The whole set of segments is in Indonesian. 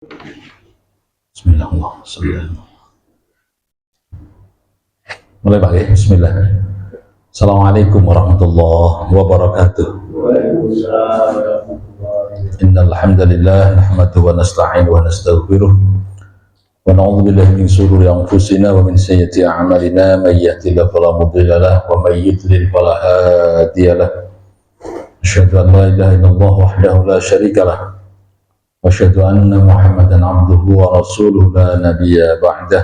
Bismillahirrahmanirrahim. Mulai Pak ya, Bismillah. Assalamualaikum warahmatullahi wabarakatuh. Innal hamdalillah nahmaduhu wa nasta'inuhu wa nastaghfiruh wa na'udzu billahi min shururi anfusina wa min sayyiati a'malina may yahdihillahu fala mudilla lahu wa may yudlil fala hadiya lahu. Asyhadu an la ilaha illallah wahdahu la syarika lahu wa asyhadu anna Muhammadan abduhu wa rasuluhu la nabiyya ba'dah.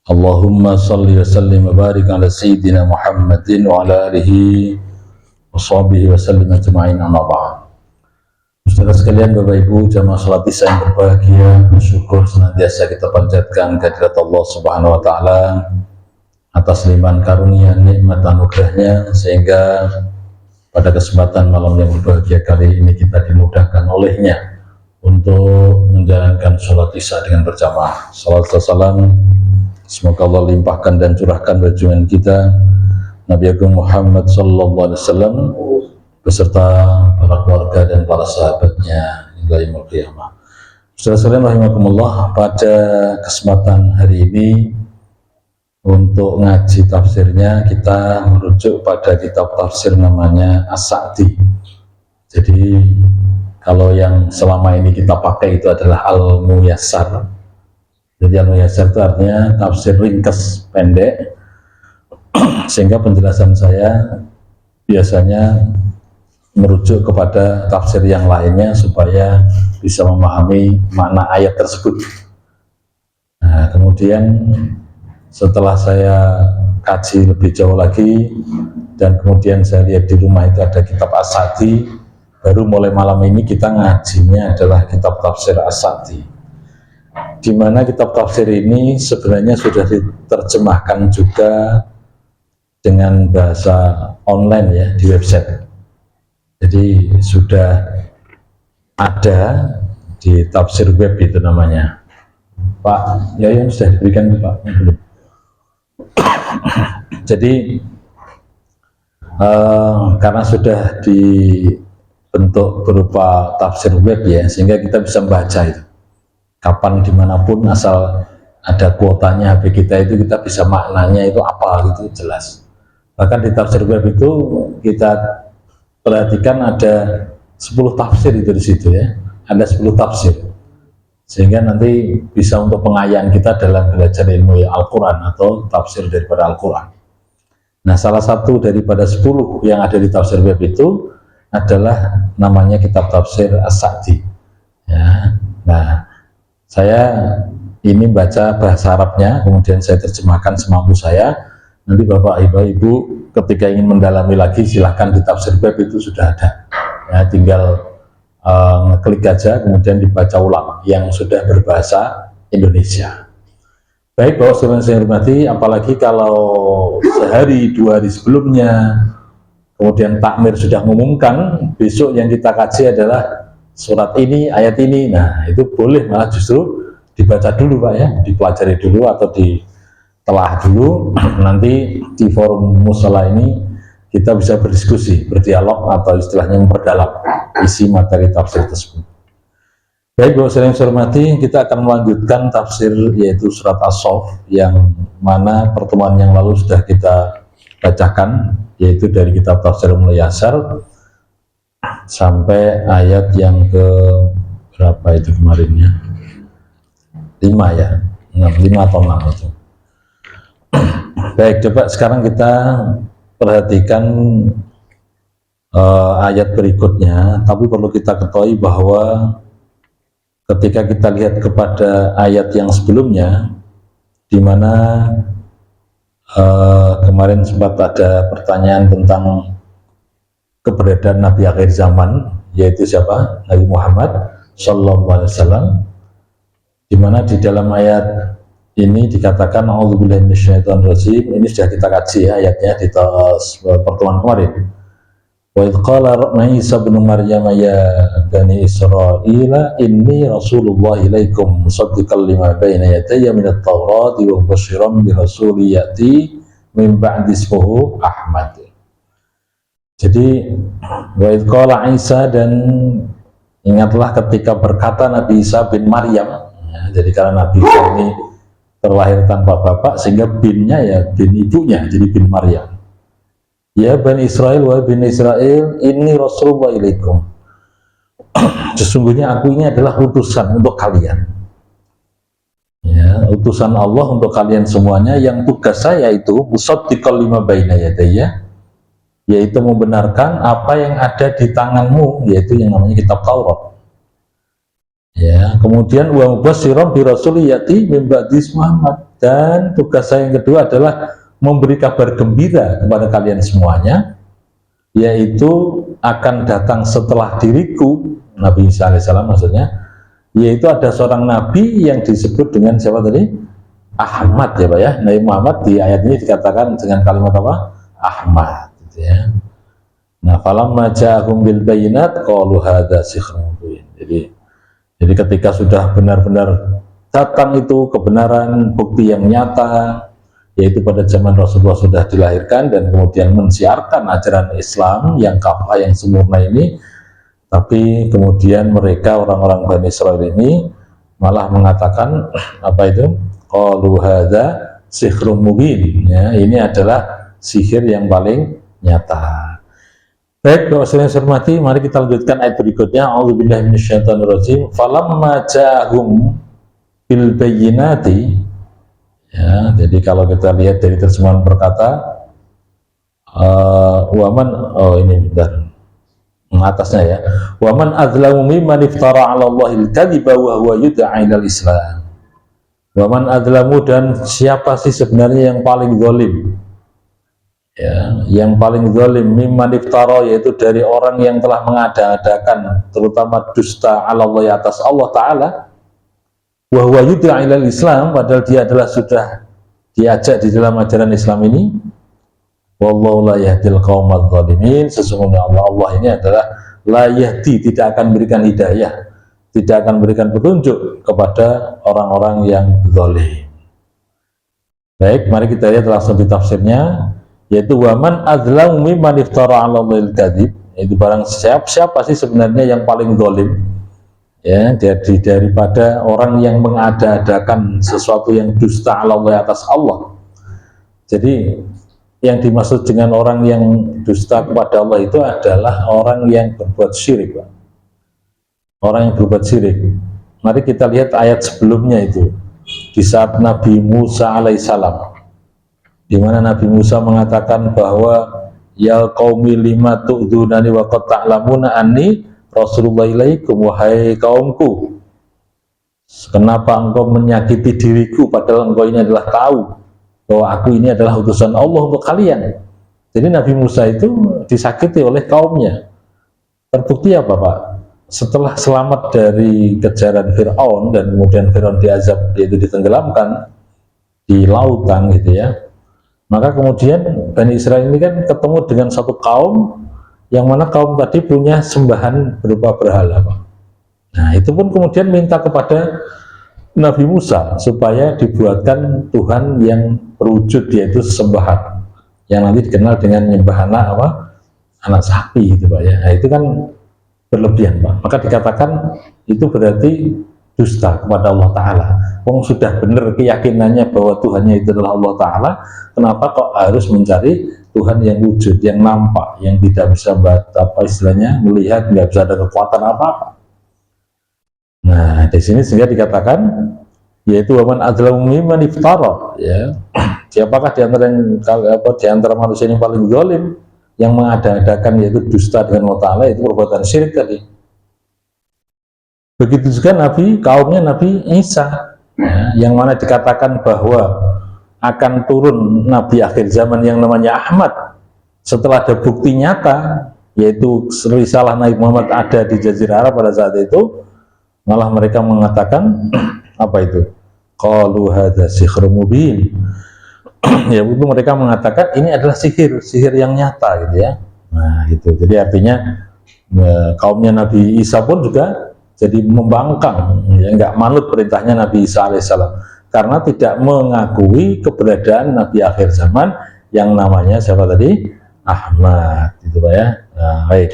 Allahumma salli wa sallim wa barik ala sayyidina Muhammadin wa ala alihi wa sahbihi wa sallim ajma'in, amma ba'd. Saudara sekalian, Bapak Ibu jamaah salat Isya yang berbahagia, bersyukur senantiasa kita panjatkan kehadirat Allah Subhanahu wa taala atas limpahan karunia nikmat anugerahnya, sehingga pada kesempatan malam yang berbahagia kali ini kita dimudahkan olehnya untuk menjalankan sholat Isya dengan berjamaah. Salawat dan salam semoga Allah limpahkan dan curahkan junjungan kita Nabi Agung Muhammad sallallahu alaihi wasallam beserta para keluarga dan para sahabatnya hingga yaumul qiyamah. Saudara-saudara rahimakumullah, pada kesempatan hari ini untuk ngaji tafsirnya kita merujuk pada kitab tafsir namanya As-Sa'di. Jadi kalau yang selama ini kita pakai itu adalah Al-Muyassar. Jadi Al-Muyassar itu artinya tafsir ringkas pendek, sehingga penjelasan saya biasanya merujuk kepada tafsir yang lainnya supaya bisa memahami makna ayat tersebut. Nah, kemudian setelah saya kaji lebih jauh lagi dan kemudian saya lihat di rumah itu ada kitab As-Sa'di, baru mulai malam ini kita ngajinya adalah kitab tafsir As-Sa'di, di mana kitab tafsir ini sebenarnya sudah diterjemahkan juga dengan bahasa online ya, di website. Jadi sudah ada di tafsir web itu namanya. Pak Yayan sudah diberikan Pak? Belum. Jadi karena sudah dibentuk berupa tafsir web ya, sehingga kita bisa membaca itu kapan dimanapun, asal ada kuotanya HP kita itu kita bisa maknanya itu apa gitu jelas. Bahkan di tafsir web itu kita perhatikan ada 10 tafsir itu di situ ya, ada 10 tafsir, sehingga nanti bisa untuk pengayaan kita dalam belajar ilmu Al-Quran atau tafsir daripada Al-Quran. Nah, salah satu daripada 10 yang ada di tafsir web itu adalah namanya kitab tafsir As-Sa'di ya. Nah, saya ini baca bahasa Arabnya, kemudian saya terjemahkan semampu saya. Nanti Bapak Ibu ketika ingin mendalami lagi silahkan di tafsir web itu sudah ada ya, tinggal ngeklik aja kemudian dibaca ulang yang sudah berbahasa Indonesia. Baik Bapak Saudara saya hormati, apalagi kalau sehari 2 hari sebelumnya kemudian takmir sudah mengumumkan besok yang kita kaji adalah surat ini, ayat ini, nah itu boleh malah justru dibaca dulu Pak ya, dipelajari dulu atau ditelah dulu. Nanti di forum musala ini kita bisa berdiskusi, berdialog atau istilahnya memperdalam isi materi tafsir tersebut. Baik Bapak Saudara yang saya hormati, kita akan melanjutkan tafsir yaitu surat As-Saff yang mana pertemuan yang lalu sudah kita bacakan, yaitu dari kitab tafsir Al-Muyassar sampai ayat yang ke berapa itu kemarinnya, 5 ya, 5 atau 6 itu. Baik, coba sekarang kita perhatikan ayat berikutnya, tapi perlu kita ketahui bahwa ketika kita lihat kepada ayat yang sebelumnya, di mana kemarin sempat ada pertanyaan tentang keberadaan Nabi akhir zaman, yaitu siapa? Nabi Muhammad Sallallahu Alaihi Wasallam, di mana di dalam ayat ini dikatakan A'udzubillahi minasyaitonirrajim. Ini sudah kita kaji ya, ayatnya di pertemuan kemarin. Wa idz qala Isa bin Maryam ya bani Israila inni rasulullah ilaikum musaddiqan lima baina yadayya minat taurati wa mubasysyiran bi rasulin ya'ti min ba'di ismuhu Ahmad. Jadi wa idz qala Isa, dan Ingatlah ketika berkata Nabi Isa bin Maryam, ya, jadi karena Nabi Isa ini terlahir tanpa bapak, sehingga binnya ya bin ibunya, jadi bin Maryam. Ya Bani Israel, wa Bani Israel, ini Rasulullah ilaikum. Sesungguhnya aku ini adalah utusan untuk kalian. Ya, utusan Allah untuk kalian semuanya, yang tugas saya itu musaddiqal lima baina yadayya, yaitu membenarkan apa yang ada di tanganmu, yaitu yang namanya kitab Taurat. Ya, kemudian wa mubasysyiran bi rasulin yati min ba'di Muhammad, dan tugas saya yang kedua adalah memberi kabar gembira kepada kalian semuanya, yaitu akan datang setelah diriku, Nabi Isa alaihissalam maksudnya, yaitu ada seorang nabi yang disebut dengan siapa tadi? Ahmad, ya Pak ya. Nabi Muhammad di ayat ini dikatakan dengan kalimat apa? Ahmad, gitu ya. Nah, falamma ja'ahum bil bayyinat qalu hadza sihrun mubin. Jadi ketika sudah benar-benar datang itu kebenaran, bukti yang nyata, yaitu pada zaman Rasulullah sudah dilahirkan dan kemudian mensiarkan ajaran Islam yang kafah, yang sempurna ini, tapi kemudian mereka orang-orang Bani Israil ini malah mengatakan apa itu? Qalu hadza sihrun mubin. Ya, ini adalah sihir yang paling nyata. Baik, Bapak sekalian hormati, mari kita lanjutkan ayat berikutnya. A'udzubillahi minasyaitonirrajim. Falamma ja'ahum bil bayyinati. Ya, jadi kalau kita lihat dari terjemahan berkata waman, oh ini bentar. Atasnya ya, waman adzlamu mimman iftara 'ala Allahil kadziba wa huwa yud'a ilal Islam. Waman adzlamu, dan siapa sih sebenarnya yang paling zalim? Ya, yang paling zalim mimman iftara, yaitu dari orang yang telah mengada-adakan terutama dusta 'ala Allah, atas Allah taala, wa huwa yud'a ilal Islam, padahal dia adalah sudah diajak di dalam ajaran Islam ini. Wallahu la yahdil qaumadz zalimin. Sesungguhnya Allah ini adalah la yahdi, tidak akan berikan hidayah, tidak akan berikan petunjuk kepada orang-orang yang zalim. Baik, mari kita lihat langsung di tafsirnya, yaitu waman adzlamu mimman iftara 'ala Allahil kadzib, yaitu barang siapa sih sebenarnya yang paling zalim, ya, jadi daripada orang yang mengada-adakan sesuatu yang dusta 'ala Allah, atas Allah. Jadi yang dimaksud dengan orang yang dusta kepada Allah itu adalah orang yang berbuat syirik, Pak. Orang yang berbuat syirik. Mari kita lihat ayat sebelumnya itu, di saat Nabi Musa alaihissalam, di mana Nabi Musa mengatakan bahwa ya qaumi lima tu'dzunani wa qad ta'lamuna anni Rasulullah ilaikum, wahai kaumku, kenapa engkau menyakiti diriku padahal engkau ini adalah tahu bahwa aku ini adalah utusan Allah untuk kalian. Jadi Nabi Musa itu disakiti oleh kaumnya. Terbukti apa Pak? Setelah selamat dari kejaran Fir'aun dan kemudian Fir'aun diazab, yaitu ditenggelamkan di lautan gitu ya, maka kemudian Bani Israel ini kan ketemu dengan satu kaum yang mana kaum tadi punya sembahan berupa berhala, Pak. Nah, itu pun kemudian minta kepada Nabi Musa supaya dibuatkan Tuhan yang berwujud, yaitu sembahan yang nanti dikenal dengan nyembah anak sapi gitu Pak ya. Nah, itu kan berlebihan Pak. Maka dikatakan itu berarti dusta kepada Allah Ta'ala. Wong sudah benar keyakinannya bahwa Tuhannya itu adalah Allah Ta'ala, kenapa kok harus mencari Tuhan yang wujud, yang nampak, yang tidak bisa apa istilahnya melihat, nggak bisa ada kekuatan apa-apa. Nah, di sini sehingga dikatakan yaitu waman adzlamu mimman iftara, ya. Siapakah di antara manusia yang paling zalim, yang mengada-adakan yaitu dusta dengan Allah Ta'ala, itu perbuatan syirik tadi. Begitu juga kaumnya Nabi Isa, ya, yang mana dikatakan bahwa akan turun Nabi akhir zaman yang namanya Ahmad setelah ada bukti nyata, yaitu risalah Nabi Muhammad ada di Jazirah Arab pada saat itu. Malah mereka mengatakan apa itu? Qalu hadza sihrun mubin. Ya, itu mereka mengatakan ini adalah sihir yang nyata gitu ya. Nah, itu. Jadi artinya kaumnya Nabi Isa pun juga jadi membangkang, ya, nggak manut perintahnya Nabi Isa alaihissalam karena tidak mengakui keberadaan Nabi akhir zaman yang namanya siapa tadi? Ahmad, gitu Pak ya. Nah, baik.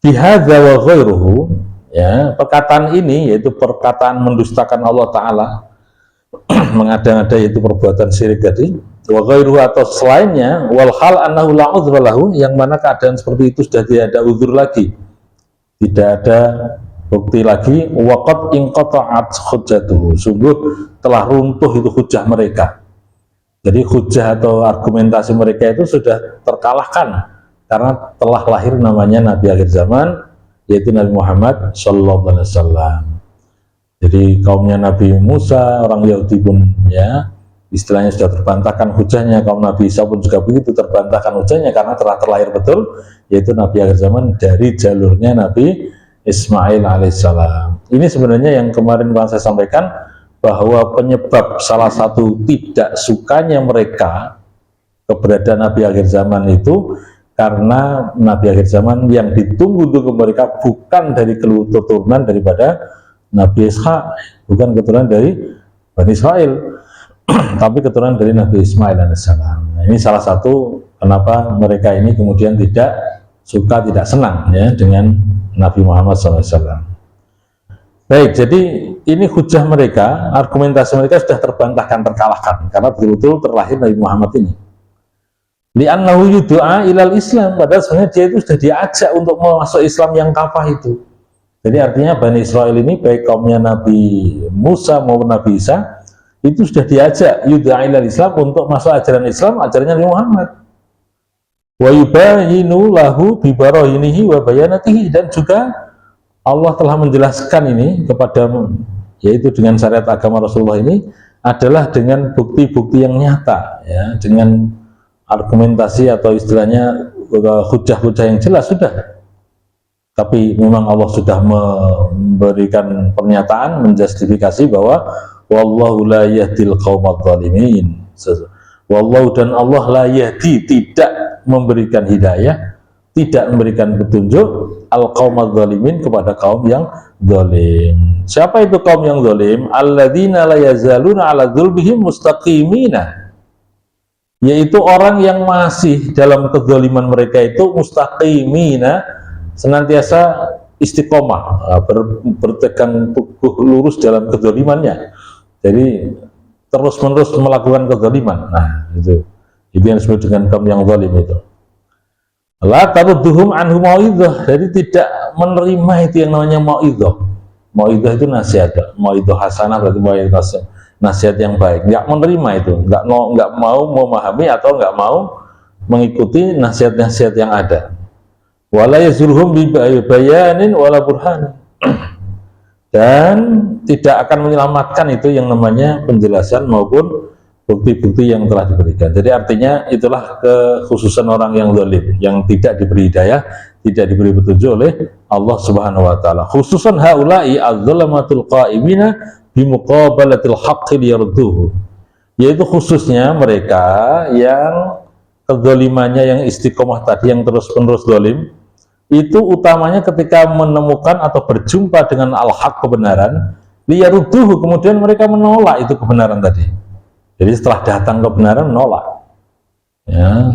bihadza wa ghairuhu, ya, perkataan ini yaitu perkataan mendustakan Allah Ta'ala, mengada-ngada yaitu perbuatan syirik tadi, wa ghairuhu atau selainnya, wal hal annahu la udhra lahu, yang mana keadaan seperti itu sudah tidak ada uzur lagi, tidak ada bukti lagi, waqad inqata'at hujjatuhu, sungguh telah runtuh itu hujjah mereka. Jadi hujjah atau argumentasi mereka itu sudah terkalahkan karena telah lahir namanya Nabi akhir zaman, yaitu Nabi Muhammad Sallallahu Alaihi Wasallam. Jadi kaumnya Nabi Musa, orang Yahudi pun ya istilahnya sudah terbantahkan hujahnya, kaum Nabi Isa pun juga begitu terbantahkan hujahnya karena telah terlahir betul, yaitu Nabi akhir zaman dari jalurnya Nabi Ismail alaihissalam. Ini sebenarnya yang kemarin saya sampaikan, bahwa penyebab salah satu tidak sukanya mereka keberadaan Nabi akhir zaman itu karena Nabi akhir zaman yang ditunggu-tunggu mereka bukan dari keturunan daripada Nabi Ishak, bukan keturunan dari Bani Israel, tapi keturunan dari Nabi Ismail alaihissalam. Nah, ini salah satu kenapa mereka ini kemudian tidak suka, tidak senang ya dengan Nabi Muhammad SAW. Baik, jadi ini hujah mereka, argumentasi mereka sudah terbantahkan, terkalahkan karena betul-betul terlahir Nabi Muhammad ini. Li'annahu yud'a ilal Islam, padahal sebenarnya dia itu sudah diajak untuk masuk Islam yang kafah itu. Jadi artinya Bani Israel ini, baik kaumnya Nabi Musa maupun Nabi Isa, itu sudah diajak yud'a ilal Islam untuk masuk ajaran Islam, ajarannya Nabi Muhammad. Wa yubayyinu lahu bibarahinihi wa bayanatihi, dan juga Allah telah menjelaskan ini kepada, yaitu dengan syariat agama Rasulullah ini adalah dengan bukti-bukti yang nyata, ya, dengan argumentasi atau istilahnya hujah-hujah yang jelas sudah. Tapi memang Allah sudah memberikan pernyataan, menjustifikasi bahwa wallahu la yahdil qaumadz zalimin. Wallahu, dan Allah la yahdi, tidak memberikan hidayah, tidak memberikan petunjuk al-qaumadz zalimin, kepada kaum yang zalim. Siapa itu kaum yang zalim? Alladzina la yazaluna ala dzulmihim mustaqimina, yaitu orang yang masih dalam kezaliman mereka itu mustaqimina, senantiasa istiqomah, bertegang teguh lurus dalam kezalimannya. Jadi terus-menerus melakukan kezaliman. Nah, itu yang disebut dengan kaum yang zalim itu. La tarudduhum anhu mau'idzah, jadi tidak menerima itu yang namanya mau'idzah. Mau'idzah itu nasihat, mau'idzah hasanah berarti mau'idzah, nasihat yang baik. Enggak menerima itu, enggak mau memahami atau enggak mau mengikuti nasihat-nasihat yang ada. Wala yazurhum bi bayanin wala burhan, dan tidak akan menyelamatkan itu yang namanya penjelasan maupun bukti-bukti yang telah diberikan. Jadi artinya itulah kekhususan orang yang zalim, yang tidak diberi hidayah, tidak diberi petunjuk oleh Allah Subhanahu wa taala. Khususan haula'i az-zalamatul qa'imina bi muqabalatil haqqi liyarduhu. Yaitu khususnya mereka yang kezalimannya, yang istiqomah tadi, yang terus-menerus zalim, itu utamanya ketika menemukan atau berjumpa dengan al-haq, kebenaran, liyarduhu, kemudian mereka menolak itu kebenaran tadi. Jadi setelah datang kebenaran menolak. Ya,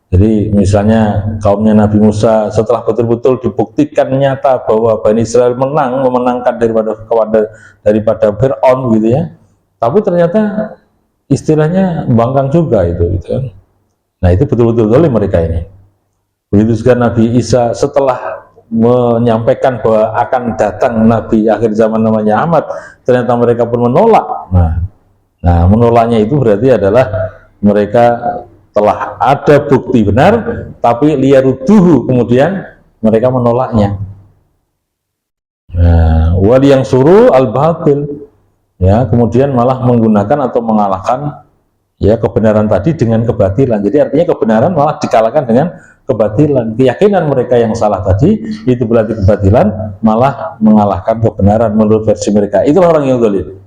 jadi misalnya kaumnya Nabi Musa setelah betul-betul dibuktikan nyata bahwa Bani Israel memenangkan daripada Fir'aun gitu ya. Tapi ternyata istilahnya bangkang juga itu gitu kan. Nah, itu betul-betul zalim mereka ini. Begitu juga Nabi Isa setelah menyampaikan bahwa akan datang Nabi akhir zaman namanya Ahmad, ternyata mereka pun menolak. Nah, menolaknya itu berarti adalah mereka telah ada bukti benar, tapi liyaruduhu, kemudian mereka menolaknya. Nah, wali yang suruh al-batil, ya, kemudian malah menggunakan atau mengalahkan ya kebenaran tadi dengan kebatilan. Jadi artinya kebenaran malah dikalahkan dengan kebatilan. Keyakinan mereka yang salah tadi itu berarti kebatilan, malah mengalahkan kebenaran menurut versi mereka. Itulah orang yang zalim.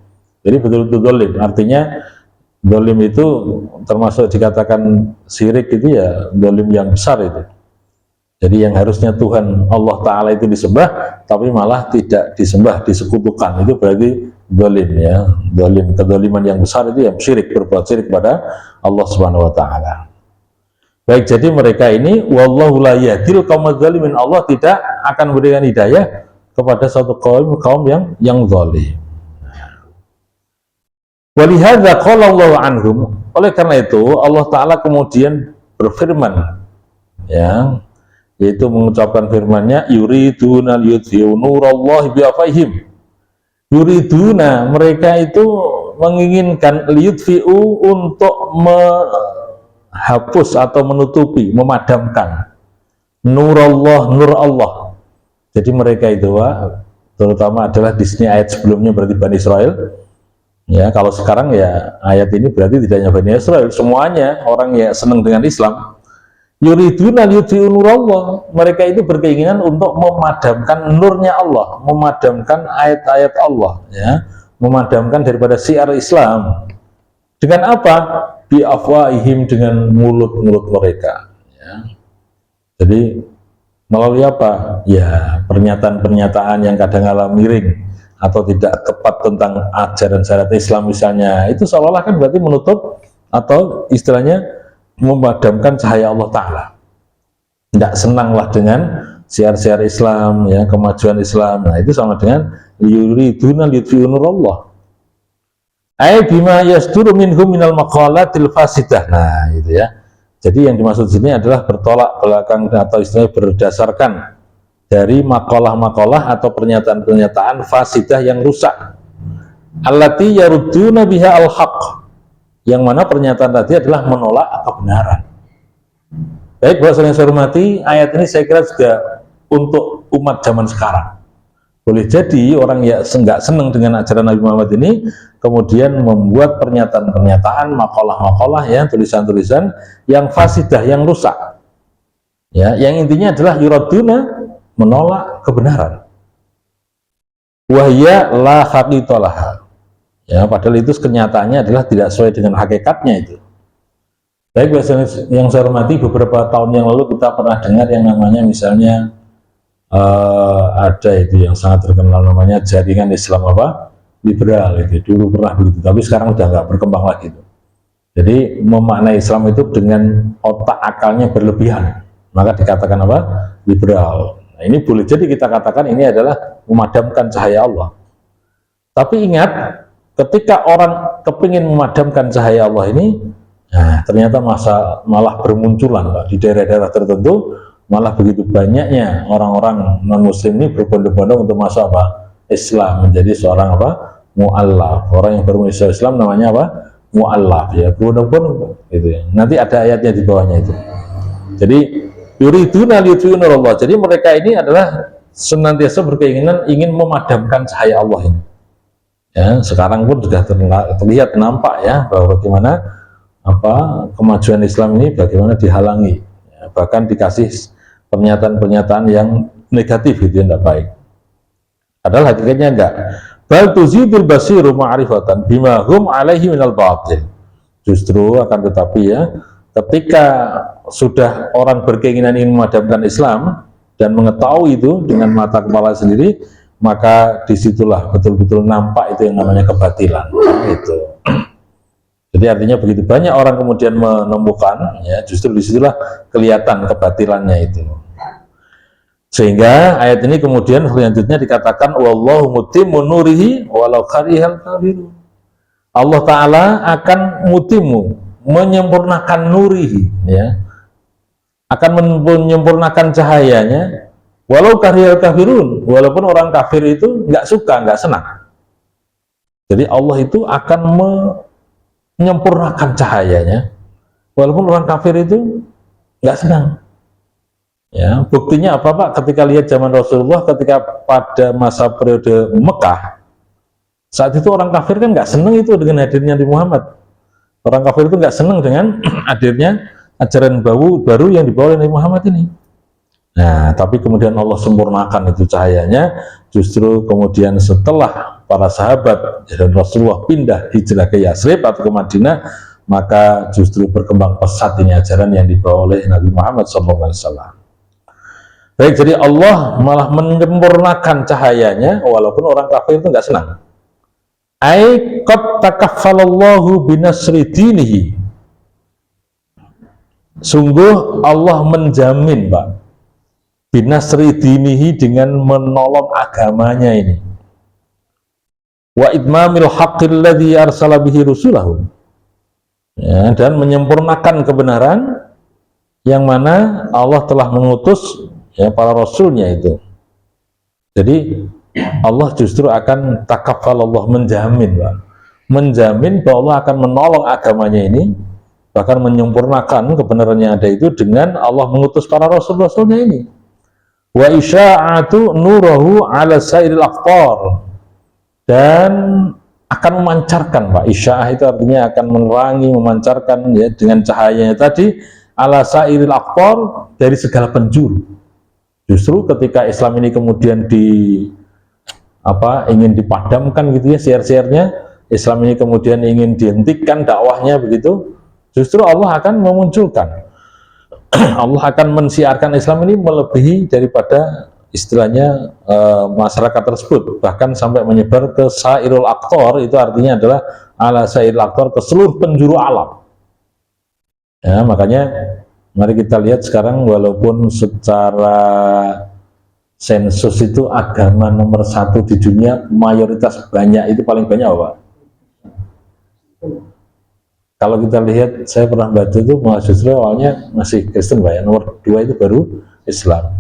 Jadi betul-betul zalim, artinya zalim itu termasuk dikatakan syirik itu ya zalim yang besar itu. Jadi yang harusnya Tuhan Allah Ta'ala itu disembah, tapi malah tidak disembah, disekutukan, itu berarti zalim ya. Zalim, kezaliman yang besar itu yang syirik, berbuat syirik pada Allah Subhanahu Wa Ta'ala. Baik, jadi mereka ini wallahu la yahdil qaumaz zalimin, Allah tidak akan memberikan hidayah kepada suatu kaum yang zalim. Walihadza qala Allahu anhum, oleh karena itu Allah taala kemudian berfirman, ya, yaitu mengucapkan firman-Nya, yuriduna liyudhi'u nurallahi biafwahihim. Yuriduna, mereka itu menginginkan, liyudhi'u, untuk menghapus atau menutupi, memadamkan nurallah, nur Allah. Jadi mereka itu, terutama adalah di sini ayat sebelumnya berarti Bani Israel. Ya, kalau sekarang ya ayat ini berarti tidak hanya Bani Israel, semuanya orang yang senang dengan Islam. Yuriduna liyudhi'u nurallah, mereka itu berkeinginan untuk memadamkan nurnya Allah, memadamkan ayat-ayat Allah, ya, memadamkan daripada syiar Islam. Dengan apa? Bi afwahihim, dengan mulut-mulut mereka, ya. Jadi melalui apa? Ya, pernyataan-pernyataan yang kadang-kala miring atau tidak tepat tentang ajaran syariat Islam misalnya, itu seolah-olah kan berarti menutup atau istilahnya memadamkan cahaya Allah Ta'ala. Tidak senanglah dengan syiar-syiar Islam, ya, kemajuan Islam. Nah, itu sama dengan yuriduna liyudhi'u nurallah, ay bima yasduru minhum minal maqalatil fasidah. Nah, itu ya. Jadi yang dimaksud sini adalah bertolak belakang atau istilahnya berdasarkan dari makalah-makalah atau pernyataan-pernyataan fasidah yang rusak, allati yarudduna biha al-haq, yang mana pernyataan tadi adalah menolak kebenaran. Baik, Bapak yang saya hormati, ayat ini saya kira juga untuk umat zaman sekarang. Boleh jadi orang yang nggak senang dengan ajaran Nabi Muhammad ini kemudian membuat pernyataan-pernyataan, makalah-makalah, ya, tulisan-tulisan yang fasidah, yang rusak, ya, yang intinya adalah yuraduna, menolak kebenaran. Wahya la haqiqatalah, ya, padahal itu kenyataannya adalah tidak sesuai dengan hakikatnya itu. Baik, yang saya hormati, beberapa tahun yang lalu kita pernah dengar yang namanya misalnya ada itu yang sangat terkenal namanya jaringan Islam apa? Liberal, itu dulu pernah begitu, tapi sekarang udah nggak berkembang lagi itu. Jadi memaknai Islam itu dengan otak akalnya berlebihan, maka dikatakan apa? Liberal. Nah, ini boleh jadi kita katakan ini adalah memadamkan cahaya Allah. Tapi ingat, ketika orang kepingin memadamkan cahaya Allah ini, nah, ternyata malah bermunculan, Pak, di daerah-daerah tertentu, malah begitu banyaknya orang-orang non-muslim ini berbondong-bondong untuk masuk apa? Islam, menjadi seorang apa? Mu'allaf. Orang yang baru masuk Islam namanya apa? Mu'allaf, ya, berbondong-bondong gitu ya. Nanti ada ayatnya di bawahnya itu. Jadi yuriduna liyudhi'u nurallah. Jadi mereka ini adalah senantiasa berkeinginan ingin memadamkan cahaya Allah ini. Ya, sekarang pun sudah terlihat, nampak, ya, bahwa bagaimana apa kemajuan Islam ini bagaimana dihalangi, ya, bahkan dikasih pernyataan-pernyataan yang negatif, gitu, yang tidak baik. Padahal hakikatnya enggak. Bal tuzidul basiru ma'rifatan bima hum alaihi minal batil. Justru akan tetapi, ya, ketika sudah orang berkeinginan ingin memadamkan Islam dan mengetahui itu dengan mata kepala sendiri, maka disitulah betul-betul nampak itu yang namanya kebatilan. Itu. Jadi artinya begitu banyak orang kemudian menemukan, ya, justru disitulah kelihatan kebatilannya itu. Sehingga ayat ini kemudian selanjutnya dikatakan wallahu mutimmu nurihi walau karihal kafirun. Allah Ta'ala akan mutimmu, menyempurnakan nurihi, ya, akan menyempurnakan cahayanya walau karihal kafirun, walaupun orang kafir itu nggak suka, nggak senang. Jadi Allah itu akan menyempurnakan cahayanya walaupun orang kafir itu nggak senang. Ya, buktinya apa, Pak? Ketika lihat zaman Rasulullah, ketika pada masa periode Mekah, saat itu orang kafir kan nggak senang itu dengan hadirnya Nabi Muhammad. Orang kafir itu nggak senang dengan hadirnya ajaran baru yang dibawa oleh Nabi Muhammad ini. Nah, tapi kemudian Allah sempurnakan itu cahayanya, justru kemudian setelah para sahabat dan Rasulullah pindah hijrah ke Yasrib atau ke Madinah, maka justru berkembang pesat ini ajaran yang dibawa oleh Nabi Muhammad SAW. Baik, jadi Allah malah menyempurnakan cahayanya walaupun orang kafir itu nggak senang. Qad takaffalallahu binasri dinihi. Sungguh Allah menjamin, Pak, binasri dinihi, dengan menolong agamanya ini, wa itmamil haqqil ladzi arsala bihi rusulahu, ya, dan menyempurnakan kebenaran yang mana Allah telah mengutus, ya, para rasulnya itu. Jadi Allah justru akan takafal, Allah menjamin, Pak, menjamin bahwa Allah akan menolong agamanya ini, bahkan menyempurnakan kebenaran yang ada itu dengan Allah mengutus para rasul-rasulnya ini. Wa isya'atu nurahu ala sairil aqtar, dan akan memancarkan, Pak. Isya'ah itu artinya akan menerangi, memancarkan, ya, dengan cahayanya tadi, ala sairil aqtar, dari segala penjuru. Justru ketika Islam ini kemudian ingin dipadamkan gitu ya, siar-siarnya, Islam ini kemudian ingin dihentikan dakwahnya begitu, justru Allah akan memunculkan, Allah akan mensiarkan Islam ini melebihi daripada istilahnya masyarakat tersebut, bahkan sampai menyebar ke sairul aktor. Itu artinya adalah ala sairul aktor, ke seluruh penjuru alam. Ya, makanya mari kita lihat sekarang, walaupun secara sensus itu agama nomor 1 di dunia, mayoritas banyak itu, paling banyak apa? Kalau kita lihat, saya pernah baca itu mahasiswa awalnya masih Kristen, Pak, ya. Nomor 2 itu baru Islam.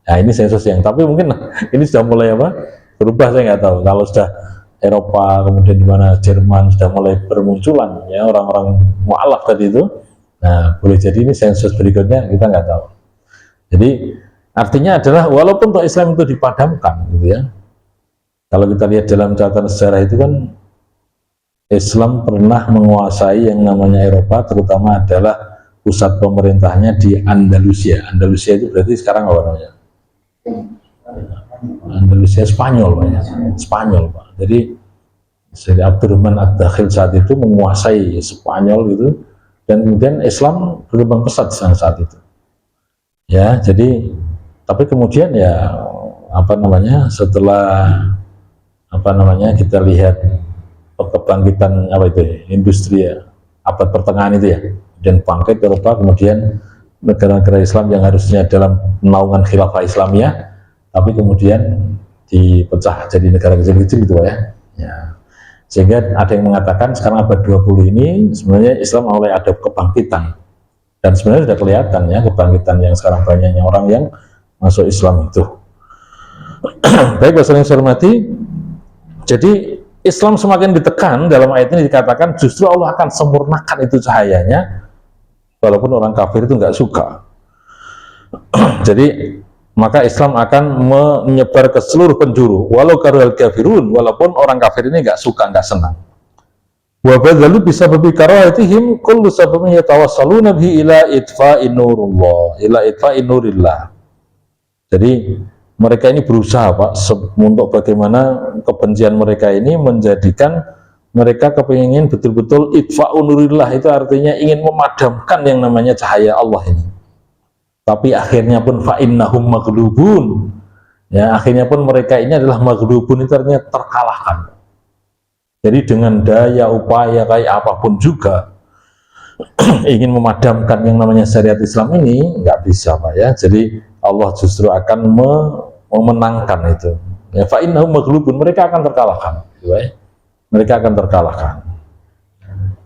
Nah, ini sensus yang, tapi mungkin ini sudah mulai berubah, saya nggak tahu. Kalau sudah Eropa, kemudian di mana Jerman sudah mulai bermunculan, ya, orang-orang mu'alaf tadi itu. Nah, boleh jadi ini sensus berikutnya, kita nggak tahu. Jadi artinya adalah walaupun untuk Islam itu dipadamkan, gitu ya. Kalau kita lihat dalam catatan sejarah itu kan, Islam pernah menguasai yang namanya Eropa, terutama adalah pusat pemerintahnya di Andalusia. Andalusia itu berarti sekarang apa namanya? Andalusia Spanyol, Pak, ya. Spanyol, Pak. Jadi Abdurrahman Ad-Dakhil saat itu menguasai Spanyol gitu, dan kemudian Islam berkembang pesat saat itu. Ya, jadi tapi kemudian ya setelah kita lihat kebangkitan industri, ya, abad pertengahan itu, ya, dan bangkit Eropa, kemudian negara-negara Islam yang harusnya dalam naungan khilafah Islamiyah, tapi kemudian dipecah jadi negara kecil-kecil gitu, ya. Ya. Sehingga ada yang mengatakan sekarang abad 20 ini sebenarnya Islam mulai ada kebangkitan, dan sebenarnya sudah kelihatan, ya, kebangkitan yang sekarang banyaknya orang yang masuk Islam itu. Baik, Bapak yang saya hormati, jadi Islam semakin ditekan dalam ayat ini, dikatakan justru Allah akan sempurnakan itu cahayanya, walaupun orang kafir itu nggak suka. Jadi maka Islam akan menyebar ke seluruh penjuru, walau karihal kafirun, walaupun orang kafir ini nggak suka, nggak senang. Wa badzalu bisababi karahatihim kullu sababin yatawassaluna bihi ila itfa'i nurullah, ila itfa'i nurillah. Jadi mereka ini berusaha, Pak, untuk bagaimana kebencian mereka ini menjadikan mereka kepingin betul-betul itfa'u nurillah, itu artinya ingin memadamkan yang namanya cahaya Allah ini. Tapi akhirnya pun fa'innahum maghlubun, ya, akhirnya pun mereka ini adalah maghlubun, itu artinya terkalahkan. Jadi dengan daya upaya kayak apapun juga ingin memadamkan yang namanya syariat Islam ini nggak bisa, Pak, ya. Jadi Allah justru akan memenangkan itu, ya, fa'innahum maghlubun, mereka akan terkalahkan, ya. Mereka akan terkalahkan,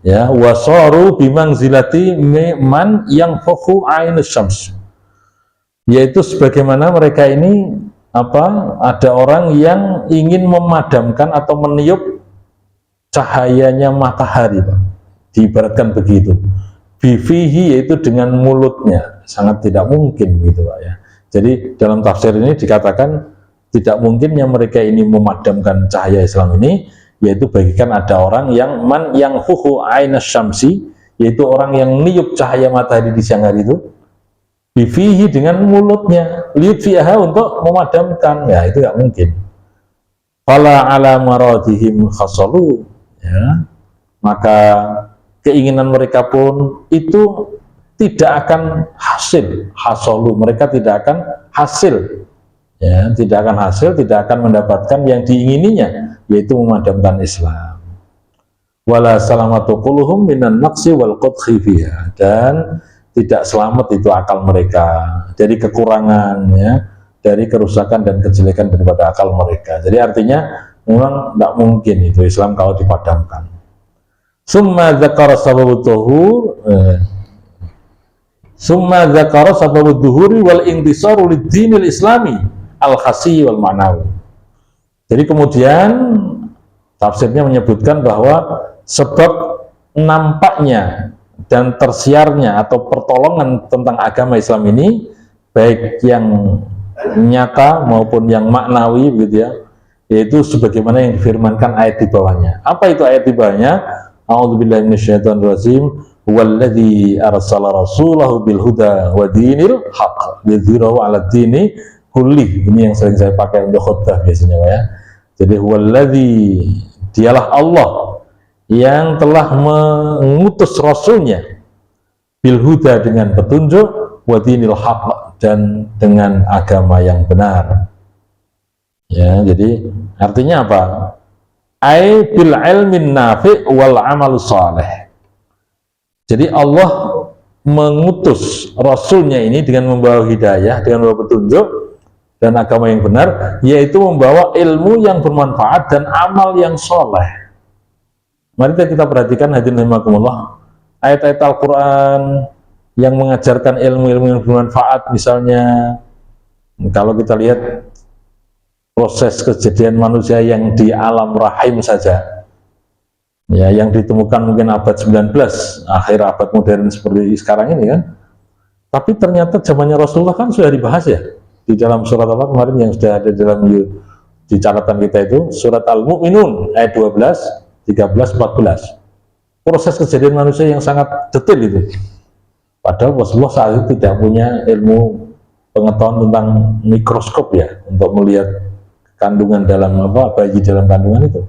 ya. Wasaru bimangzilati man yang foku ainus syams, yaitu sebagaimana mereka ini ada orang yang ingin memadamkan atau meniup cahayanya matahari, Pak, diibaratkan begitu, bifihi, yaitu dengan mulutnya, sangat tidak mungkin gitu, Pak, ya. Jadi dalam tafsir ini dikatakan tidak mungkinnya mereka ini memadamkan cahaya Islam ini, yaitu bagikan ada orang yang man yang fuhu ainas syamsi, yaitu orang yang niup cahaya matahari di siang hari itu, bifihi, dengan mulutnya, liutfiaha, untuk memadamkan, ya, itu nggak mungkin. Fala ala maradihim khasalu, ya, maka keinginan mereka pun itu tidak akan hasalu, mereka tidak akan hasil, ya, tidak akan hasil, tidak akan mendapatkan yang diingininya, yaitu memadamkan Islam. Wala salamatu quluhum minan naqsi wal qadhi fiha, dan tidak selamat itu akal mereka dari kekurangan, ya, dari kerusakan dan kejelekan daripada akal mereka. Jadi artinya memang tidak mungkin itu Islam kalau dipadamkan. Summa dzakara sababut tuhur, summa dzakara sababud duhuri wal intisaru lid-dinil islami al-khasi wal ma'nawi. Jadi kemudian tafsirnya menyebutkan bahwa sebab nampaknya dan tersiarnya atau pertolongan tentang agama Islam ini, baik yang nyata maupun yang maknawi, begitu ya, yaitu sebagaimana yang difirmankan ayat di bawahnya. Apa itu ayat di bawahnya? A'udzubillahi minasyaitonirrajim. Walladzi arsala rasulahu bil huda wa dinil haqq liyudhhirahu 'ala dini kulli. Ini yang sering saya pakai untuk khutbah biasanya, Pak, ya. Jadi walladzi, dialah Allah yang telah mengutus rasulnya bil huda, dengan petunjuk, wa dinil haqq, dan dengan agama yang benar. Ya, jadi artinya apa? Ai bil ilmin nafi' wal amal salih. Jadi Allah mengutus rasulnya ini dengan membawa hidayah, dengan membawa petunjuk dan agama yang benar, yaitu membawa ilmu yang bermanfaat dan amal yang soleh. Mari kita perhatikan hadirin rahimakumullah, ayat-ayat Al-Quran yang mengajarkan ilmu-ilmu yang bermanfaat. Misalnya kalau kita lihat proses kejadian manusia yang di alam rahim saja, ya, yang ditemukan mungkin abad 19, akhir abad modern seperti sekarang ini kan, tapi ternyata zamannya Rasulullah kan sudah dibahas ya di dalam surat apa kemarin yang sudah ada dalam di catatan kita itu, surat Al-Mu'minun ayat 12, 13, 14. Proses kejadian manusia yang sangat detail itu. Padahal Rasulullah saat itu tidak punya ilmu pengetahuan tentang mikroskop ya, untuk melihat kandungan dalam apa, bayi dalam kandungan itu.